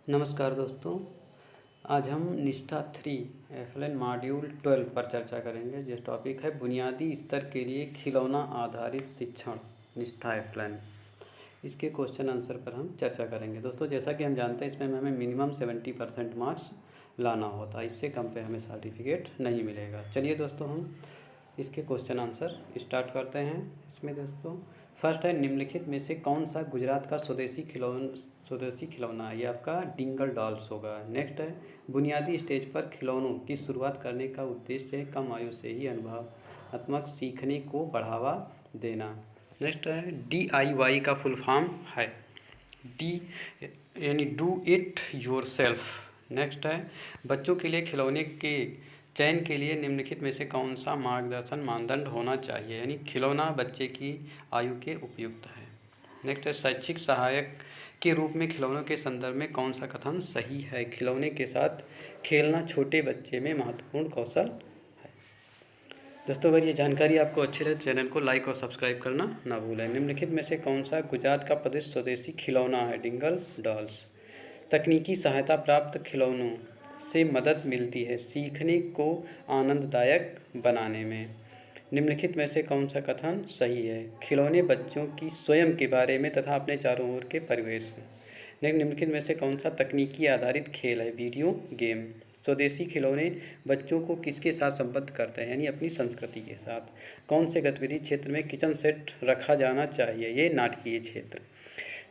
नमस्कार दोस्तों। आज हम निष्ठा 3 एफएलएन मॉड्यूल 12 पर चर्चा करेंगे। जिस टॉपिक है बुनियादी स्तर के लिए खिलौना आधारित शिक्षण, निष्ठा एफएलएन। इसके क्वेश्चन आंसर पर हम चर्चा करेंगे। दोस्तों, जैसा कि हम जानते हैं, इसमें हमें मिनिमम 70% मार्क्स लाना होता है। इससे कम पे हमें सर्टिफिकेट नहीं मिलेगा। चलिए दोस्तों, हम इसके क्वेश्चन आंसर स्टार्ट करते हैं। इसमें दोस्तों फर्स्ट है, निम्नलिखित में से कौन सा गुजरात का स्वदेशी खिलौना है? ये आपका डिंगल डॉल्स होगा। नेक्स्ट है, बुनियादी स्टेज पर खिलौनों की शुरुआत करने का उद्देश्य है कम आयु से ही अनुभवात्मक सीखने को बढ़ावा देना। नेक्स्ट है, DIY का फुल फॉर्म है डी यानी do it your self. Next है, बच्चों के लिए खिलौने के चयन के लिए निम्नलिखित में से कौन सा मार्गदर्शन मानदंड होना चाहिए? यानी खिलौना बच्चे की आयु के उपयुक्त है। नेक्स्ट है, शैक्षिक सहायक के रूप में खिलौनों के संदर्भ में कौन सा कथन सही है? खिलौने के साथ खेलना छोटे बच्चे में महत्वपूर्ण कौशल है। दोस्तों, अगर ये जानकारी आपको अच्छी लगे तो चैनल को लाइक और सब्सक्राइब करना ना भूलें। निम्नलिखित में से कौन सा गुजरात का प्रदेश स्वदेशी खिलौना है? डिंगल डॉल्स। तकनीकी सहायता प्राप्त खिलौनों से मदद मिलती है सीखने को आनंददायक बनाने में। निम्नलिखित में से कौन सा कथन सही है? खिलौने बच्चों की स्वयं के बारे में तथा अपने चारों ओर के परिवेश में। निम्नलिखित में से कौन सा तकनीकी आधारित खेल है? Video game. स्वदेशी खिलौने बच्चों को किसके साथ संबद्ध करते हैं? यानी अपनी संस्कृति के साथ। कौन से गतिविधि क्षेत्र में किचन सेट रखा जाना चाहिए? ये नाटकीय क्षेत्र।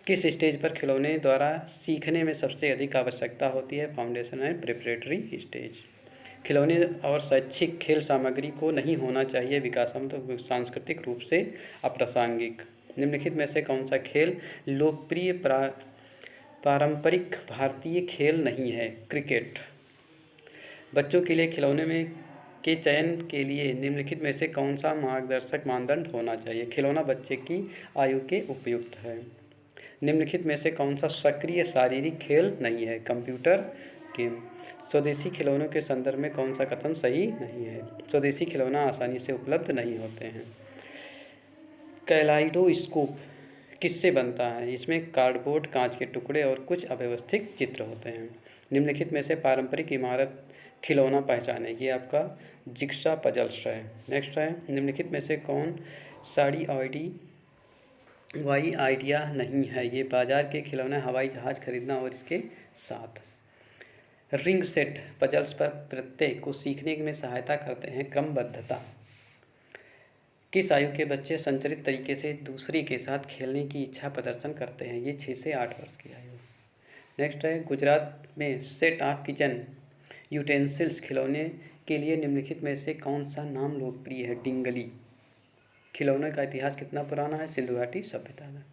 किस स्टेज पर खिलौने द्वारा सीखने में सबसे अधिक आवश्यकता होती है? Foundation and preparatory stage. खिलौने और शैक्षिक खेल सामग्री को नहीं होना चाहिए विकासात्मक सांस्कृतिक रूप से अप्रासंगिक। निम्नलिखित में से कौन सा खेल लोकप्रिय पारंपरिक भारतीय खेल नहीं है? क्रिकेट। बच्चों के लिए खिलौने में के चयन के लिए निम्नलिखित में से कौन सा मार्गदर्शक मानदंड होना चाहिए? खिलौना बच्चे की आयु के उपयुक्त है। निम्नलिखित में से कौन सा सक्रिय शारीरिक खेल नहीं है? Computer game. स्वदेशी खिलौनों के संदर्भ में कौन सा कथन सही नहीं है? स्वदेशी खिलौना आसानी से उपलब्ध नहीं होते हैं। कैलाइडोस्कोप किससे बनता है? इसमें कार्डबोर्ड, कांच के टुकड़े और कुछ अव्यवस्थित चित्र होते हैं। निम्नलिखित में से पारंपरिक इमारत खिलौना पहचाने। ये आपका जिक्सा पजल्स है। नेक्स्ट है, निम्नलिखित में से कौन साड़ी आइडिया नहीं है? ये बाजार के खिलौने, हवाई जहाज़ खरीदना और इसके साथ। रिंग सेट पजल्स पर प्रत्यय को सीखने में सहायता करते हैं। क्रमबद्धता। किस आयु के बच्चे संचरित तरीके से दूसरे के साथ खेलने की इच्छा प्रदर्शन करते हैं? ये 6 से 8 वर्ष की आयु। नेक्स्ट है, गुजरात में सेट ऑफ किचन यूटेंसिल्स खिलौने के लिए निम्नलिखित में से कौन सा नाम लोकप्रिय है? डिंगली। खिलौने का इतिहास कितना पुराना है? सिंधु घाटी सभ्यता में।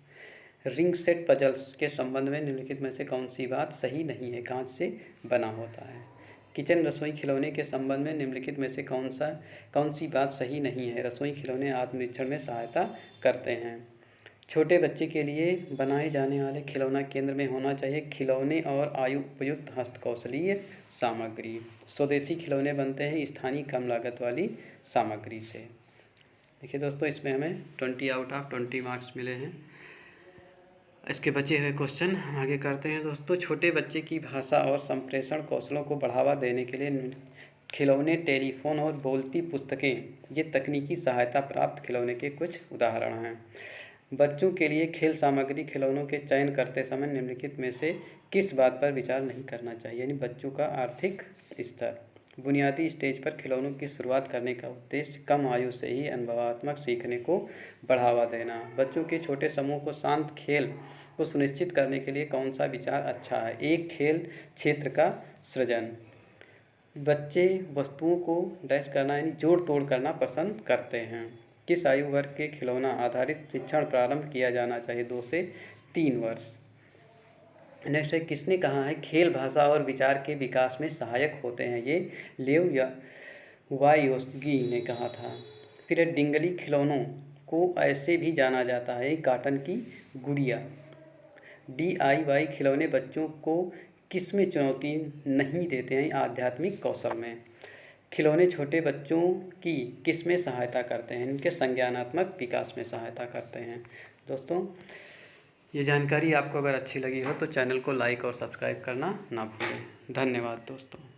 रिंग सेट पजल्स के संबंध में निम्नलिखित में से कौन सी बात सही नहीं है? कांच से बना होता है। किचन रसोई खिलौने के संबंध में निम्नलिखित में से कौन सी बात सही नहीं है? रसोई खिलौने आत्मनिरीक्षण में सहायता करते हैं। छोटे बच्चे के लिए बनाए जाने वाले खिलौना केंद्र में होना चाहिए खिलौने और आयु उपयुक्त हस्तकौशलीय सामग्री। स्वदेशी खिलौने बनते हैं स्थानीय कम लागत वाली सामग्री से। देखिए दोस्तों, इसमें हमें 20 आउट ऑफ 20 मार्क्स मिले हैं। इसके बचे हुए क्वेश्चन हम आगे करते हैं। दोस्तों, छोटे बच्चे की भाषा और संप्रेषण कौशलों को बढ़ावा देने के लिए खिलौने, टेलीफोन और बोलती पुस्तकें ये तकनीकी सहायता प्राप्त खिलौने के कुछ उदाहरण हैं। बच्चों के लिए खेल सामग्री खिलौनों के चयन करते समय निम्नलिखित में से किस बात पर विचार नहीं करना चाहिए? यानी बच्चों का आर्थिक स्तर। बुनियादी स्टेज पर खिलौनों की शुरुआत करने का उद्देश्य कम आयु से ही अनुभवात्मक सीखने को बढ़ावा देना। बच्चों के छोटे समूह को शांत खेल को सुनिश्चित करने के लिए कौन सा विचार अच्छा है? एक खेल क्षेत्र का सृजन। बच्चे वस्तुओं को डैश करना यानी जोड़ तोड़ करना पसंद करते हैं। किस आयु वर्ग के खिलौना आधारित शिक्षण प्रारंभ किया जाना चाहिए? 2 से 3 वर्ष। नेक्स्ट है, किसने कहा है खेल भाषा और विचार के विकास में सहायक होते हैं? ये लेव या वायोस्की ने कहा था। फिर है, डिंगली खिलौनों को ऐसे भी जाना जाता है काटन की गुड़िया। DIY खिलौने बच्चों को किस में चुनौती नहीं देते हैं? आध्यात्मिक कौशल में। खिलौने छोटे बच्चों की किस में सहायता करते हैं? इनके संज्ञानात्मक विकास में सहायता करते हैं। दोस्तों, ये जानकारी आपको अगर अच्छी लगी हो तो चैनल को लाइक और सब्सक्राइब करना ना भूलें। धन्यवाद दोस्तों।